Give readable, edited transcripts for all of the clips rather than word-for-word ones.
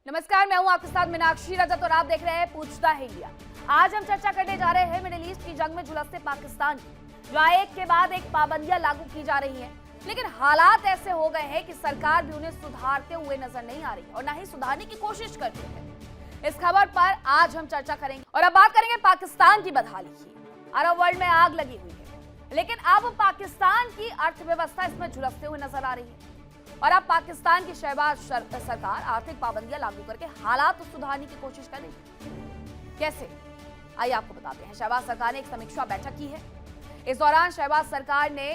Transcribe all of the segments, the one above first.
नमस्कार, मैं हूं आपके साथ मीनाक्षी रजत और आप देख रहे हैं पूछता है इंडिया। आज हम चर्चा करने जा रहे हैं मिडिल ईस्ट की जंग में झुलसते पाकिस्तान की, जहां एक के बाद एक पाबंदियां लागू की जा रही हैं, लेकिन हालात ऐसे हो गए हैं कि सरकार भी उन्हें सुधारते हुए नजर नहीं आ रही और न ही सुधारने की कोशिश करती है। इस खबर पर आज हम चर्चा करेंगे और अब बात करेंगे पाकिस्तान की बदहाली की। अरब वर्ल्ड में आग लगी हुई है, लेकिन अब पाकिस्तान की अर्थव्यवस्था इसमें झुलसते हुए नजर आ रही है और अब पाकिस्तान की शहबाज सरकार आर्थिक पाबंदियां लागू करके हालात सुधारने की कोशिश कर रही है। कैसे, आइए आपको बताते हैं। शहबाज सरकार ने एक समीक्षा बैठक की है। इस दौरान शहबाज सरकार ने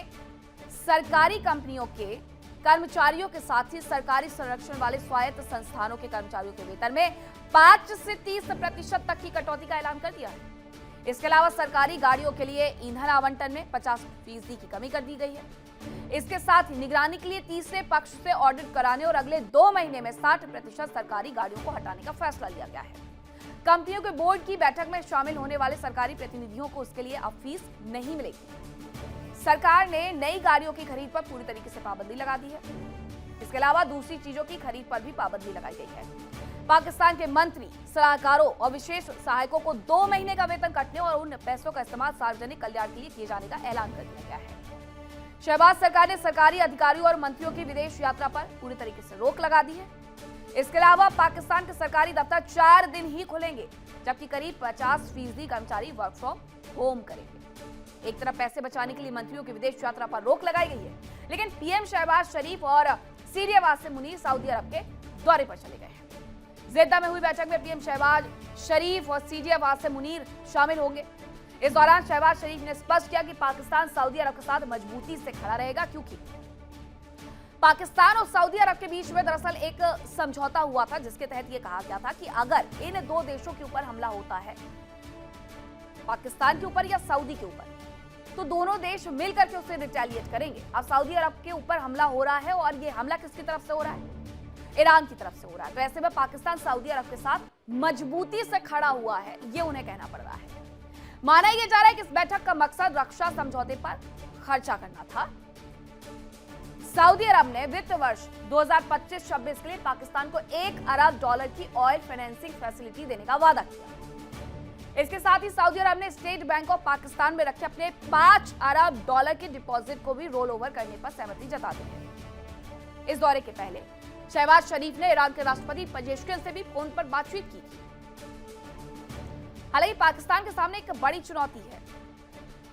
सरकारी कंपनियों के कर्मचारियों के साथ ही सरकारी संरक्षण वाले स्वायत्त संस्थानों के कर्मचारियों के वेतन में 5 से 30% तक की कटौती का ऐलान कर दिया है। इसके अलावा सरकारी गाड़ियों के लिए ईंधन आवंटन में 50% की कमी कर दी गई है। इसके साथ ही निगरानी के लिए तीसरे पक्ष से ऑडिट कराने और अगले 2 महीने में 60% सरकारी गाड़ियों को हटाने का फैसला लिया गया है। कंपनियों के बोर्ड की बैठक में शामिल होने वाले सरकारी प्रतिनिधियों को उसके लिए अब फीस नहीं मिलेगी। सरकार ने नई गाड़ियों की खरीद पर पूरी तरीके से पाबंदी लगा दी है। इसके अलावा दूसरी चीजों की खरीद पर भी पाबंदी लगाई गई है। पाकिस्तान के मंत्री, सलाहकारों और विशेष सहायकों को 2 महीने का वेतन कटने और उन पैसों का इस्तेमाल सार्वजनिक कल्याण के लिए किए जाने का ऐलान कर दिया गया है। शहबाज सरकार ने सरकारी अधिकारियों और मंत्रियों की विदेश यात्रा पर पूरी तरीके से रोक लगा दी है। इसके अलावा पाकिस्तान के सरकारी दफ्तर 4 दिन ही खुलेंगे, जबकि करीब 50% कर्मचारी वर्क फ्रॉम होम करेंगे। एक तरफ पैसे बचाने के लिए मंत्रियों की विदेश यात्रा पर रोक लगाई गई है, लेकिन पीएम शहबाज शरीफ और सीरिया वासिम मुनीर सऊदी अरब के दौरे पर चले गए हैं। जेद्दा में हुई बैठक में पीएम शहबाज शरीफ और सीरिया वासिम मुनीर शामिल होंगे। इस दौरान शहबाज शरीफ ने स्पष्ट किया कि पाकिस्तान सऊदी अरब के साथ मजबूती से खड़ा रहेगा, क्योंकि पाकिस्तान और सऊदी अरब के बीच में दरअसल एक समझौता हुआ था, जिसके तहत यह कहा गया था कि अगर इन 2 देशों के ऊपर हमला होता है, पाकिस्तान के ऊपर या सऊदी के ऊपर, तो दोनों देश मिलकर के उसे रिटेलिएट करेंगे। अब सऊदी अरब के ऊपर हमला हो रहा है और ये हमला किसकी तरफ से हो रहा है? ईरान की तरफ से हो रहा है। तो ऐसे में पाकिस्तान सऊदी अरब के साथ मजबूती से खड़ा हुआ है, ये उन्हें कहना पड़ रहा है। माना यह जा रहा है कि इस बैठक का मकसद रक्षा समझौते पर खर्चा करना था। सऊदी अरब ने वित्त वर्ष 2025-26 के लिए पाकिस्तान को $1 अरब की ऑयल फाइनेंसिंग फैसिलिटी देने का वादा किया। इसके साथ ही सऊदी अरब ने स्टेट बैंक ऑफ पाकिस्तान में रखे अपने $5 अरब के डिपॉजिट को भी रोल ओवर करने पर सहमति जता दी है। इस दौरे के पहले शहबाज शरीफ ने ईरान के राष्ट्रपति पेजेश्कियान से भी फोन पर बातचीत की। हालांकि पाकिस्तान के सामने एक बड़ी चुनौती है,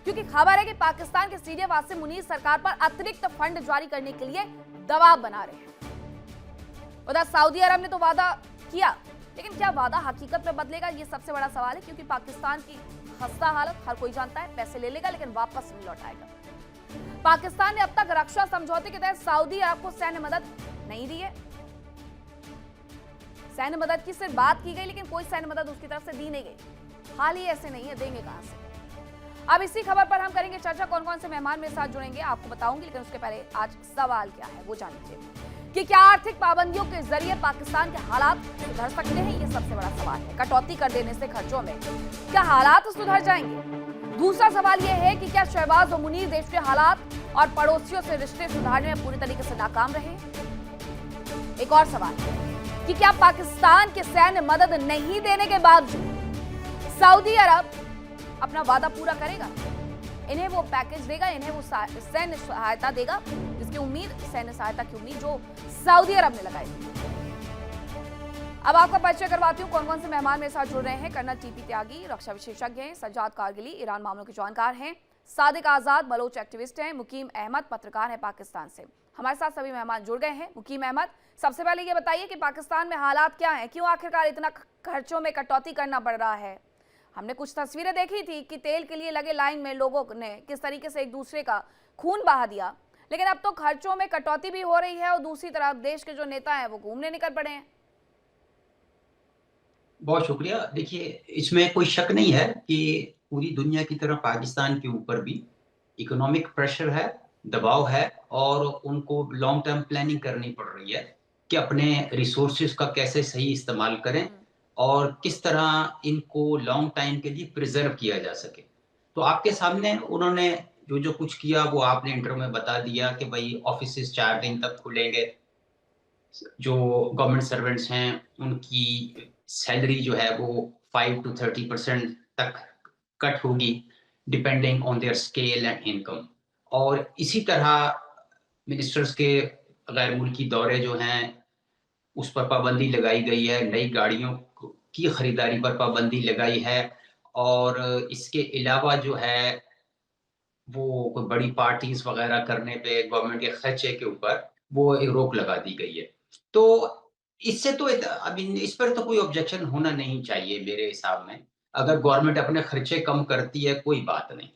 क्योंकि खबर है कि पाकिस्तान के सीरिया वासिम मुनीर सरकार पर अतिरिक्त फंड जारी करने के लिए दबाव बना रहे हैं। उधर सऊदी अरब ने तो वादा किया, लेकिन क्या वादा हकीकत में बदलेगा, ये सबसे बड़ा सवाल है। क्योंकि पाकिस्तान की खस्ता हालत हर कोई जानता है, पैसे ले लेगा लेकिन वापस नहीं लौटाएगा। पाकिस्तान ने अब तक रक्षा समझौते के तहत सऊदी अरब को सैन्य मदद नहीं दी है। सैन्य मदद की सिर्फ बात की गई, लेकिन कोई सैन्य मदद उसकी तरफ से दी नहीं गई। हाल ही ऐसे नहीं है, देंगे कहां से? अब इसी खबर पर हम करेंगे चर्चा। कौन कौन से मेहमान मेरे साथ जुड़ेंगे आपको बताऊंगी, लेकिन उसके पहले आज सवाल क्या है वो जान लीजिए कि क्या आर्थिक पाबंदियों के जरिए पाकिस्तान के हालात सुधर सकते हैं? ये सबसे बड़ा सवाल है। कटौती कर देने से खर्चों में क्या हालात सुधर जाएंगे? दूसरा सवाल यह है कि क्या शहबाज और मुनीर देश के हालात और पड़ोसियों से रिश्ते सुधारने में पूरी तरीके से नाकाम रहे? एक और सवाल है कि क्या पाकिस्तान के सैन्य मदद नहीं देने के बावजूद सऊदी अरब अपना वादा पूरा करेगा? इन्हें वो पैकेज देगा, इन्हें वो सैन्य सहायता देगा जिसकी उम्मीद, सैन्य सहायता की उम्मीद जो सऊदी अरब ने लगाई थी। अब आपका परिचय करवाती हूँ कौन कौन से मेहमान मेरे साथ जुड़ रहे हैं। कर्नल टीपी त्यागी, रक्षा विशेषज्ञ हैं। सज्जाद कारगिली, ईरान मामलों के जानकार हैं। सादिक आजाद, बलोच एक्टिविस्ट हैं। मुकीम अहमद, पत्रकार हैं पाकिस्तान से। हमारे साथ सभी मेहमान जुड़ गए हैं। मुकीम अहमद, सबसे पहले ये बताइए कि पाकिस्तान में हालात क्या हैं? क्यों आखिरकार इतना खर्चों में कटौती करना पड़ रहा है? हमने कुछ तस्वीरें देखी थी कि तेल के लिए लगे लाइन में लोगों ने किस तरीके से एक दूसरे का खून बहा दिया, लेकिन अब तो खर्चों में कटौती भी हो रही है और दूसरी तरफ देश के जो नेता हैं वो घूमने निकल पड़े हैं। बहुत शुक्रिया। देखिए, इसमें कोई शक नहीं है कि पूरी दुनिया की तरह पाकिस्तान के ऊपर भी इकोनॉमिक प्रेशर है, दबाव है और उनको लॉन्ग टर्म प्लानिंग करनी पड़ रही है कि अपने रिसोर्सेज का कैसे सही इस्तेमाल करें और किस तरह इनको लॉन्ग टाइम के लिए प्रिजर्व किया जा सके। तो आपके सामने उन्होंने जो जो कुछ किया वो आपने इंटरव्यू में बता दिया कि भाई ऑफिसेज 4 दिन तक खुलेंगे, जो गवर्नमेंट सर्वेंट्स हैं उनकी सैलरी जो है वो 5 to 30% तक कट होगी depending on their scale and income. और इसी तरह मिनिस्टर्स के गैर मुल्की दौरे जो हैं उस पर पाबंदी लगाई गई है, नई गाड़ियों की खरीदारी पर पाबंदी लगाई है और इसके अलावा जो है वो कोई बड़ी पार्टीज वगैरह करने पे गवर्नमेंट के खर्चे के ऊपर वो एक रोक लगा दी गई है। तो इससे तो अभी इस पर तो कोई ऑब्जेक्शन होना नहीं चाहिए मेरे हिसाब में। अगर गवर्नमेंट अपने खर्चे कम करती है कोई बात नहीं।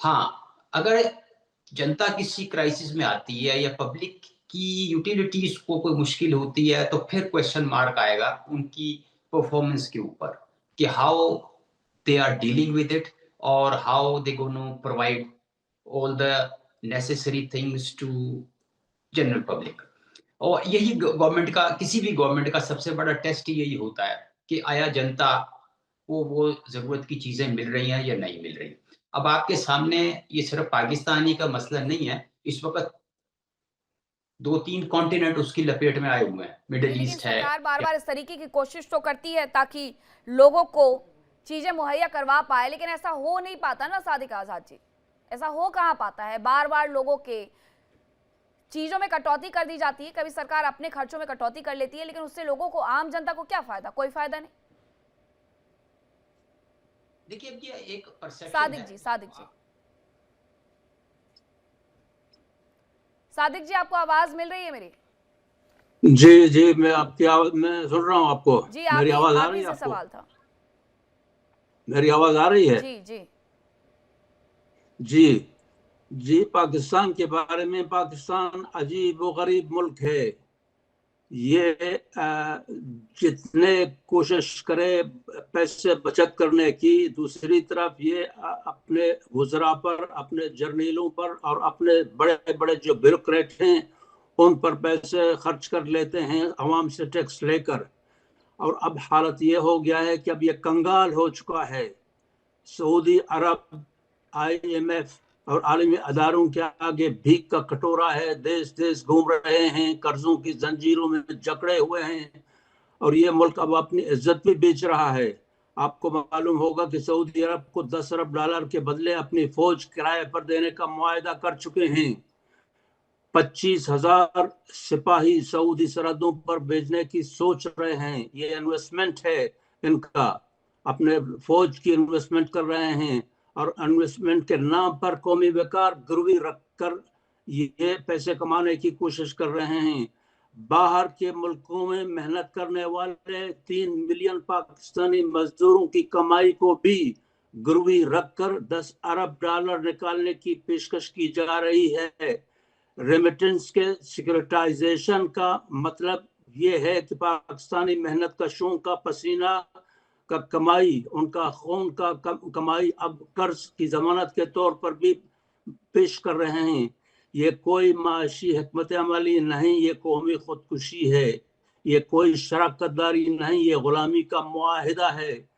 हाँ, अगर जनता किसी क्राइसिस में आती है या पब्लिक की यूटिलिटीज को कोई मुश्किल होती है तो फिर क्वेश्चन मार्क आएगा उनकी परफॉर्मेंस के ऊपर कि how they are dealing with it और how they gonna provide all the necessary things to general public. और यही गवर्नमेंट का किसी भी गवर्नमेंट का सबसे बड़ा टेस्ट यही होता है कि आया जनता को वो जरूरत की चीजें मिल रही हैं या नहीं मिल रही। अब आपके सामने ये सिर्फ पाकिस्तानी का मसला नहीं है, इस वक्त 2-3 कॉन्टिनेंट उसकी लपेट में आए हुए हैं। मिडिल लेकिन ईस्ट है। सरकार बार बार इस तरीके की कोशिश तो करती है ताकि लोगों को चीजें मुहैया करवा पाए, लेकिन ऐसा हो नहीं पाता ना सादिक आजाद जी, ऐसा हो कहाँ पाता है। बार बार लोगों के चीजों में कटौती कर दी जाती है, कभी सरकार अपने खर्चों में कटौती कर लेती है, लेकिन उससे लोगों को, आम जनता को क्या फायदा? कोई फायदा नहीं। देखिए अब ये एक परसेप्शन सादिक है। जी, सादिक जी आपको आवाज मिल रही है मेरी? जी जी, मैं आपकी आवाज मैं सुन रहा हूँ आपको। जी, मेरी आवाज आ आप रही ही है से आपको? सवाल था। मेरी आवाज आ रही है? जी जी जी जी, पाकिस्तान के बारे में, पाकिस्तान अजीब व गरीब मुल्क है। ये जितने कोशिश करे पैसे बचत करने की, दूसरी तरफ ये अपने वज़रा पर, अपने जर्नैलों पर और अपने बड़े बड़े जो ब्यूरोक्रेट हैं उन पर पैसे खर्च कर लेते हैं आवाम से टैक्स लेकर। और अब हालत ये हो गया है कि अब ये कंगाल हो चुका है। सऊदी अरब, IMF और आलमी अदारों के आगे भीख का कटोरा है। देश देश घूम रहे हैं, कर्जों की जंजीरों में जकड़े हुए हैं और ये मुल्क अब अपनी इज्जत भी बेच रहा है। आपको मालूम होगा कि सऊदी अरब को 10 अरब डॉलर के बदले अपनी फौज किराए पर देने का मुआहदा कर चुके हैं। 25,000 सिपाही सऊदी सरहदों पर भेजने की सोच रहे हैं। ये इन्वेस्टमेंट है इनका, अपने फौज की इन्वेस्टमेंट कर रहे हैं और इन्वेस्टमेंट के नाम पर कौमी वकार गिरवी रखकर ये पैसे कमाने की कोशिश कर रहे हैं। बाहर के मुल्कों में मेहनत करने वाले 3 मिलियन पाकिस्तानी मजदूरों की कमाई को भी गिरवी रखकर 10 अरब डॉलर निकालने की पेशकश की जा रही है। रेमिटेंस के सिक्योरिटाइजेशन का मतलब ये है कि पाकिस्तानी मेहनत का शों का पसीना का कमाई, उनका खून का कमाई अब कर्ज की जमानत के तौर पर भी पेश कर रहे हैं। ये कोई माशी हिकमत अमली नहीं, ये कौमी खुदकुशी है। ये कोई शराकतदारी नहीं, ये गुलामी का मुआहिदा है।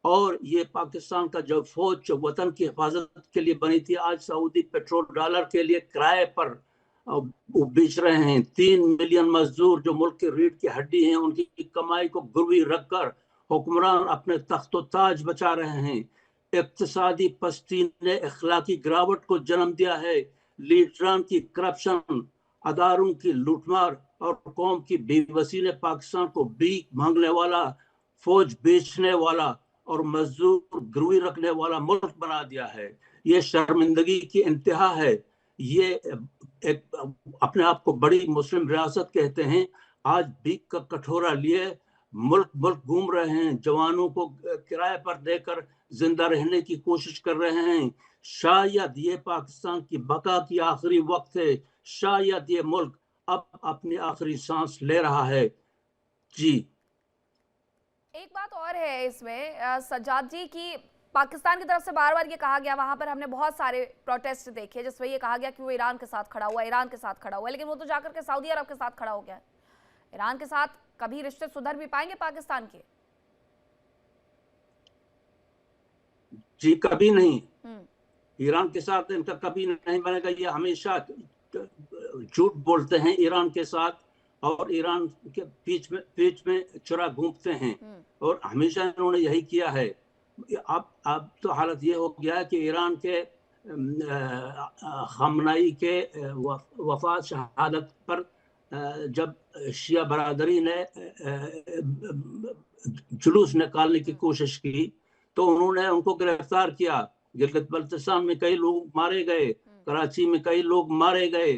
और ये पाकिस्तान का जो फौज जो वतन की हिफाजत के लिए बनी थी, आज सऊदी पेट्रोल डॉलर के लिए किराए पर बेच रहे हैं। 3 मिलियन मजदूर जो मुल्क की रीढ़ की हड्डी हैं, उनकी कमाई को गिरवी रखकर हुक्मरान अपने तख्तो ताज बचा रहे हैं। इक्तिसादी पस्ती ने अखलाकी गिरावट को जन्म दिया है। लीडरान की करप्शन, अदारों की लूटमार और कौम की बेबसी ने पाकिस्तान को भीख मांगने वाला, फौज बेचने वाला और मजदूर गिरवी रखने वाला मुल्क बना दिया है। ये शर्मिंदगी की इंतहा है। ये एक अपने आप को बड़ी मुस्लिम रियासत कहते हैं, आज भीख का कटोरा लिए मुल्क मुल्क घूम रहे हैं, जवानों को किराए पर देकर जिंदा रहने की कोशिश कर रहे हैं। शायद ये पाकिस्तान की बका की आखिरी वक्त है, शायद ये मुल्क अब अपनी आखिरी सांस ले रहा है। जी, एक बात और है इसमें सज्जाद जी की पाकिस्तान की तरफ से बार बार ये कहा गया, वहां पर हमने बहुत सारे प्रोटेस्ट देखे जिसमें ये कहा गया कि वो ईरान के साथ खड़ा हुआ, ईरान के साथ खड़ा हुआ है, लेकिन वो तो जाकर के सऊदी अरब के साथ खड़ा हो गया है। ईरान के साथ कभी रिश्ते सुधर भी पाएंगे पाकिस्तान के? जी कभी नहीं। ईरान के साथ इनका कभी नहीं बनेगा। ये हमेशा झूठ बोलते हैं ईरान के साथ और ईरान के बीच में चुरा घूमते हैं, और हमेशा इन्होंने यही किया है। अब तो हालत ये हो गया है कि ईरान के खamenei के वफात शहादत पर जब शिया बरादरी ने जुलूस निकालने की कोशिश की तो उन्होंने उनको गिरफ्तार किया। गिलगित बल्तिस्तान में कई लोग मारे गए, कराची में कई लोग मारे गए।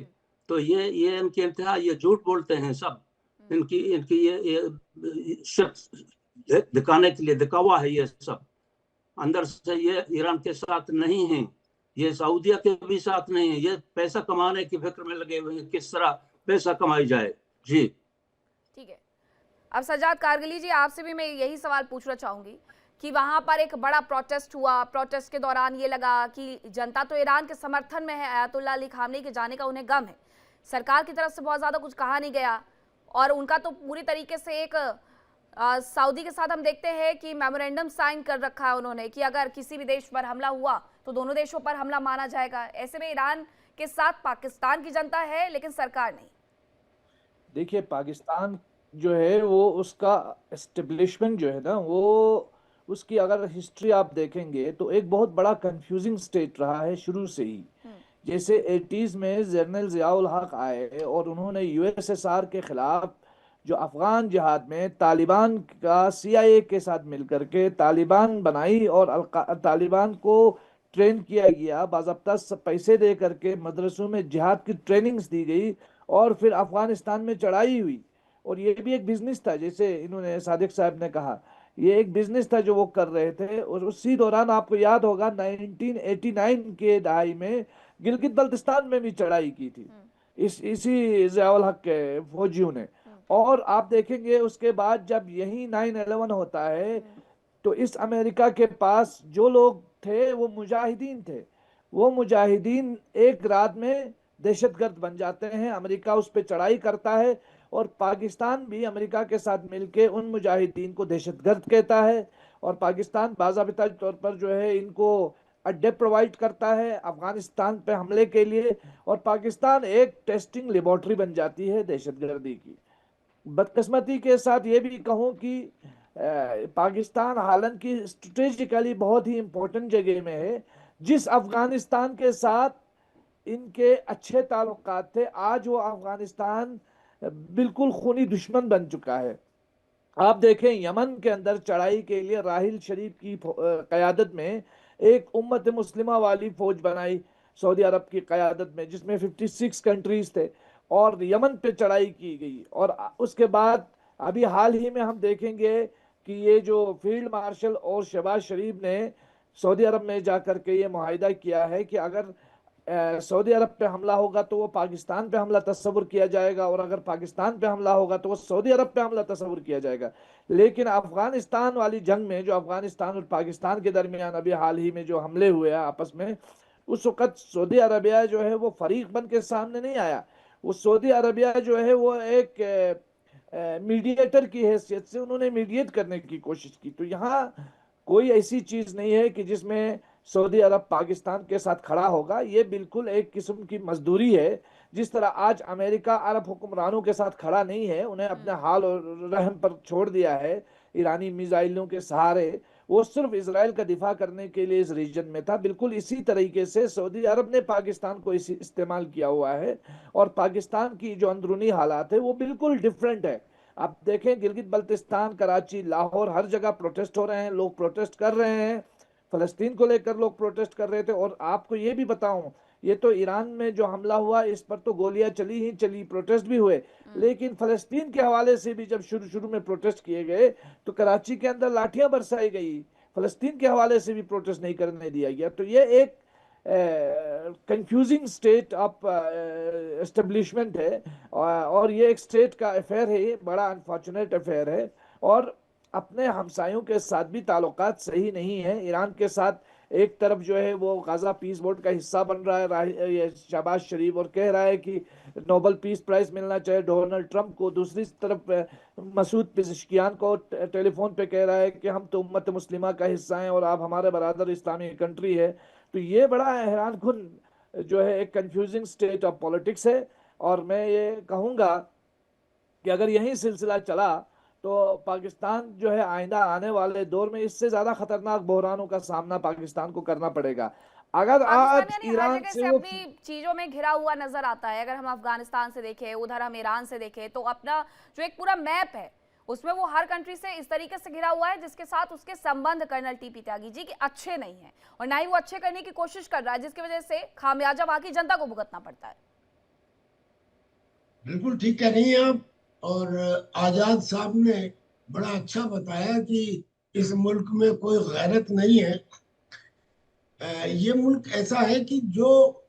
तो ये इनकी इंतहा, ये झूठ बोलते हैं सब। इनकी ये दिखाने के लिए दिखावा है। ये सब अंदर से ये ईरान के साथ नहीं है, ये सऊदिया के भी साथ नहीं है। ये पैसा कमाने की फिक्र में लगे हुए हैं, किस तरह पैसा कमाई जाए। जी ठीक है। अब सज्जाद कारगिली जी, आपसे भी मैं यही सवाल पूछना चाहूंगी कि वहां पर एक बड़ा प्रोटेस्ट हुआ। प्रोटेस्ट के दौरान ये लगा कि जनता तो ईरान के समर्थन में है, अयातुल्लाह अली खामनेई के जाने का उन्हें गम है। सरकार की तरफ से बहुत ज्यादा कुछ कहा नहीं गया, और उनका तो पूरी तरीके से एक सऊदी के साथ हम देखते हैं कि मेमोरेंडम साइन कर रखा है उन्होंने कि अगर किसी भी देश पर हमला हुआ तो दोनों देशों पर हमला माना जाएगा। ऐसे में ईरान के साथ पाकिस्तान की जनता है लेकिन सरकार नहीं। देखिए, पाकिस्तान जो है वो उसका एस्टेब्लिशमेंट जो है ना, वो उसकी अगर हिस्ट्री आप देखेंगे तो एक बहुत बड़ा कंफ्यूजिंग स्टेट रहा है शुरू से ही। जैसे 80s में जनरल जियाउल हक आए और उन्होंने यूएसएसआर के खिलाफ जो अफगान जिहाद में तालिबान का CIA के साथ मिलकर के तालिबान बनाई, और तालिबान को ट्रेन किया गया, बाज़ाब्ता पैसे दे करके मदरसों में जिहाद की ट्रेनिंग्स दी गई, और फिर अफगानिस्तान में चढ़ाई हुई। और ये भी एक बिजनेस था, जैसे इन्होंने सादिक साहब ने कहा, ये एक बिजनेस था जो वो कर रहे थे। और उसी दौरान आपको याद होगा 1989 के दहाई में गिलगित बल्तिस्तान में भी चढ़ाई की थी इसी जियाउल हक के फौजियों ने। और आप देखेंगे उसके बाद जब यही 9/11 होता है तो इस अमेरिका के पास जो लोग थे वो मुजाहिदीन थे। वो मुजाहिदीन एक रात में दहशतगर्द बन जाते हैं, अमेरिका उस पर चढ़ाई करता है, और पाकिस्तान भी अमेरिका के साथ मिलके उन मुजाहिदीन को दहशतगर्द कहता है। और पाकिस्तान बाज़ाबिता तौर पर जो है इनको अड्डे प्रोवाइड करता है अफगानिस्तान पे हमले के लिए, और पाकिस्तान एक टेस्टिंग लेबोरेटरी बन जाती है दहशतगर्दी की। बदकिस्मती के साथ ये भी कहूँ कि पाकिस्तान हालांकि स्ट्रेटेजिकली बहुत ही इम्पोर्टेंट जगह में है। जिस अफगानिस्तान के साथ इनके अच्छे ताल्लुकात थे, आज वो अफगानिस्तान बिल्कुल खूनी दुश्मन बन चुका है। आप देखें, यमन के अंदर चढ़ाई के लिए राहिल शरीफ की क़यादत में एक उम्मत मुस्लिमा वाली फौज बनाई सऊदी अरब की क़यादत में, जिसमें 56 कंट्रीज थे, और यमन पे चढ़ाई की गई। और उसके बाद अभी हाल ही में हम देखेंगे कि ये जो फील्ड मार्शल और शहबाज शरीफ ने सऊदी अरब में जाकर के ये मुआहिदा किया है कि अगर सऊदी अरब पे हमला होगा तो वो पाकिस्तान पे हमला तस्वुर किया जाएगा, और अगर पाकिस्तान पे हमला होगा तो वो सऊदी अरब पे हमला तस्वुर किया जाएगा। लेकिन अफगानिस्तान वाली जंग में जो अफगानिस्तान और पाकिस्तान के दरमियान अभी हाल ही में जो हमले हुए हैं आपस में, उस वक़्त सऊदी अरबिया जो है वो फरीक बन के सामने नहीं आया। वो सऊदी अरबिया जो है वो एक मीडिएटर की हैसियत से उन्होंने मीडिएट करने की कोशिश की। तो यहाँ कोई ऐसी चीज़ नहीं है कि जिसमें सऊदी अरब पाकिस्तान के साथ खड़ा होगा। ये बिल्कुल एक किस्म की मजदूरी है। जिस तरह आज अमेरिका अरब हुक्मरानों के साथ खड़ा नहीं है, उन्हें अपने हाल और रहम पर छोड़ दिया है ईरानी मिसाइलों के सहारे, वो सिर्फ इजराइल का दिफा करने के लिए इस रीजन में था। बिल्कुल इसी तरीके से सऊदी अरब ने पाकिस्तान को इस्तेमाल किया हुआ है, और पाकिस्तान की जो अंदरूनी हालात है वो बिल्कुल डिफरेंट है। आप देखें, गिलगित बल्तिस्तान, कराची, लाहौर, हर जगह प्रोटेस्ट हो रहे हैं, लोग प्रोटेस्ट कर रहे हैं। फ़लस्तीन को लेकर लोग प्रोटेस्ट कर रहे थे। और आपको ये भी बताऊं, ये तो ईरान में जो हमला हुआ इस पर तो गोलियां चली ही चली, प्रोटेस्ट भी हुए, लेकिन फ़लस्तीन के हवाले से भी जब शुरू में प्रोटेस्ट किए गए तो कराची के अंदर लाठियां बरसाई गई, फ़लस्तीन के हवाले से भी प्रोटेस्ट नहीं करने दिया गया। तो ये एक कंफ्यूजिंग स्टेट ऑफ एस्टेब्लिशमेंट है, और ये एक स्टेट का अफेयर है, ये बड़ा अनफॉर्चुनेट अफेयर है। और अपने हमसायों के साथ भी ताल्लुकात सही नहीं है। ईरान के साथ एक तरफ जो है वो गाजा पीस बोर्ड का हिस्सा बन रहा है शहबाज शरीफ, और कह रहा है कि नोबेल पीस प्राइज मिलना चाहिए डोनाल्ड ट्रंप को। दूसरी तरफ मसूद पिज़ेश्कियान को टेलीफोन पे कह रहा है कि हम तो उम्मत मुस्लिमा का हिस्सा हैं और आप हमारे बरादर इस्लामी कंट्री है। तो ये बड़ा हैरान कुन जो है एक कंफ्यूजिंग स्टेट ऑफ पॉलिटिक्स है। और मैं ये कहूँगा कि अगर यही सिलसिला चला तो पाकिस्तान जो है आइंदा आने वाले दौर में इससे ज्यादा खतरनाक बहरानों का सामना पाकिस्तान को करना पड़ेगा। अगर आज पाकिस्तान यानी हर ईरान जगह से से वो अपनी चीजों में घिरा हुआ नजर आता है। अगर हम अफगानिस्तान से देखें, उधर हम ईरान से देखें, तो अपना जो एक पूरा मैप है उसमें वो हर कंट्री से इस तरीके से घिरा हुआ है जिसके साथ उसके संबंध कर्नल टीपी त्यागी जी के अच्छे नहीं है, और ना ही वो अच्छे करने की कोशिश कर रहा है, जिसकी वजह से खामियाजा वहां की जनता को भुगतना पड़ता है। बिल्कुल ठीक कह रही हैं आप। और आजाद साहब ने बड़ा अच्छा बताया कि इस मुल्क में कोई गैरत नहीं है। ये मुल्क ऐसा है कि जो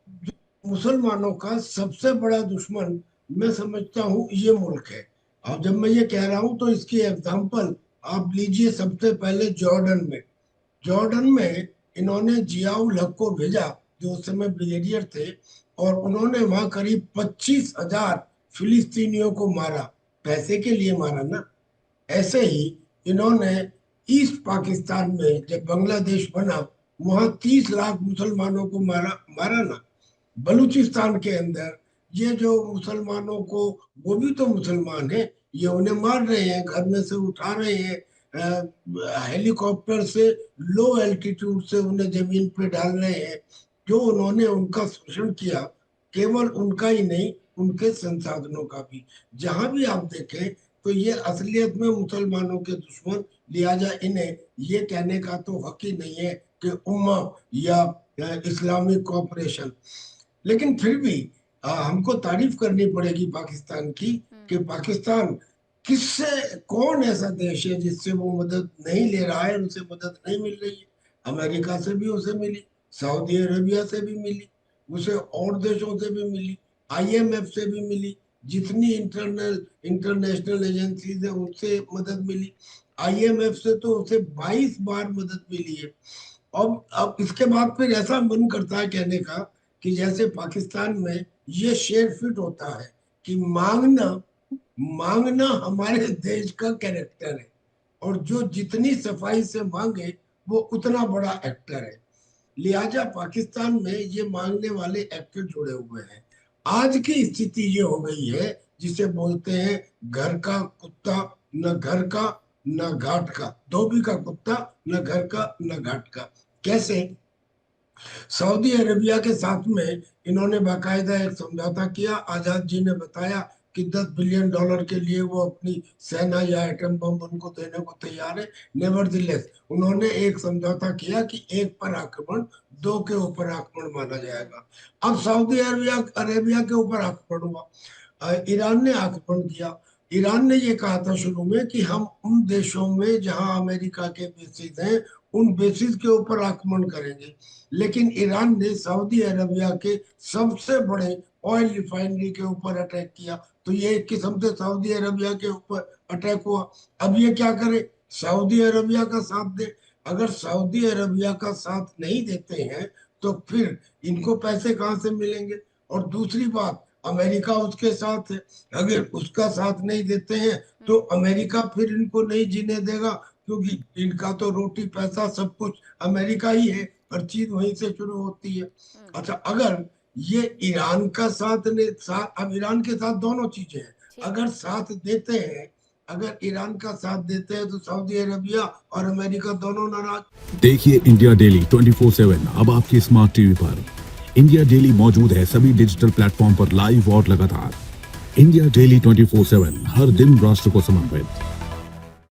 मुसलमानों का सबसे बड़ा दुश्मन मैं समझता हूँ ये मुल्क है। और जब मैं ये कह रहा हूँ तो इसकी एग्जांपल आप लीजिए। सबसे पहले जॉर्डन में इन्होंने जियाउल हक को भेजा जो उस समय ब्रिगेडियर थे, और उन्होंने वहां करीब 25,000 फिलिस्तीनियों को मारा। पैसे के लिए मारा ना। ऐसे ही इन्होंने ईस्ट पाकिस्तान में जब बांग्लादेश बना वहां 30 लाख मुसलमानों को मारा ना। बलूचिस्तान के अंदर ये जो मुसलमानों को, वो भी तो मुसलमान है, ये उन्हें मार रहे हैं, घर में से उठा रहे हैं, हेलीकॉप्टर से लो एल्टीट्यूड से उन्हें जमीन पे डाल रहे हैं। जो उन्होंने उनका शोषण किया, केवल उनका ही नहीं उनके संसाधनों का भी। जहां भी आप देखें तो ये असलियत में मुसलमानों के दुश्मन, लिहाजा इन्हें ये कहने का तो हक ही नहीं है कि उम्मा या इस्लामिक कोऑपरेशन। लेकिन फिर भी हमको तारीफ करनी पड़ेगी पाकिस्तान की कि पाकिस्तान कौन ऐसा देश है जिससे वो मदद नहीं ले रहा है, उनसे मदद नहीं मिल रही है। अमेरिका से भी उसे मिली, सऊदी अरेबिया से भी मिली, उसे और देशों से भी मिली, IMF से भी मिली, जितनी इंटरनेशनल एजेंसीज है उनसे मदद मिली। IMF से तो उसे 22 बार मदद मिली है। अब इसके बाद फिर ऐसा मन करता है कहने का कि जैसे पाकिस्तान में ये शेर फिट होता है कि मांगना हमारे देश का कैरेक्टर है, और जो जितनी सफाई से मांगे वो उतना बड़ा एक्टर है। लिहाजा पाकिस्तान में ये मांगने वाले एक्टर जुड़े हुए हैं। आज की स्थिति ये हो गई है जिसे बोलते हैं घर का कुत्ता न घर का न घाट का, धोबी का कुत्ता न घर का न घाट का। कैसे? सऊदी अरेबिया के साथ में इन्होंने बाकायदा एक समझौता किया। आजाद जी ने बताया कि $10 बिलियन के लिए वो अपनी सेना या एटम बम उनको देने को तैयार है। नेवरदिलेस उन्होंने एक समझौता किया कि एक पर आक्रमण, दो के ऊपर आक्रमण माना जाएगा। अब सऊदी अरेबिया के ऊपर आक्रमण हुआ, ईरान ने आक्रमण किया। ईरान ने ये कहा था शुरू में कि हम उन देशों में जहां अमेरिका के बेसिस हैं उन बेसिस के ऊपर आक्रमण करेंगे, लेकिन ईरान ने सऊदी अरेबिया के सबसे बड़े ऑयल रिफाइनरी के ऊपर अटैक किया। तो ये एक किस्म से सऊदी अरेबिया के ऊपर अटैक हुआ। अब ये क्या करे? सऊदी अरेबिया का साथ दे। अगर सऊदी अरेबिया का साथ नहीं देते हैं तो फिर इनको पैसे कहां से मिलेंगे? और दूसरी बात, अमेरिका उसके साथ है, अगर उसका साथ नहीं देते हैं तो अमेरिका फिर इनको नहीं जीने देगा, क्योंकि इनका तो रोटी पैसा सब कुछ अमेरिका ही है, हर चीज वहीं से शुरू होती है। अच्छा, अगर ये ईरान का अब ईरान के साथ दोनों चीजें हैं। अगर साथ देते हैं, अगर ईरान का साथ देते हैं तो सऊदी अरेबिया और अमेरिका दोनों नाराज। देखिए इंडिया डेली 24/7 अब आपकी स्मार्ट टीवी पर। इंडिया डेली मौजूद है सभी डिजिटल प्लेटफॉर्म पर लाइव और लगातार। इंडिया डेली 24/7 हर दिन राष्ट्र को समर्पित।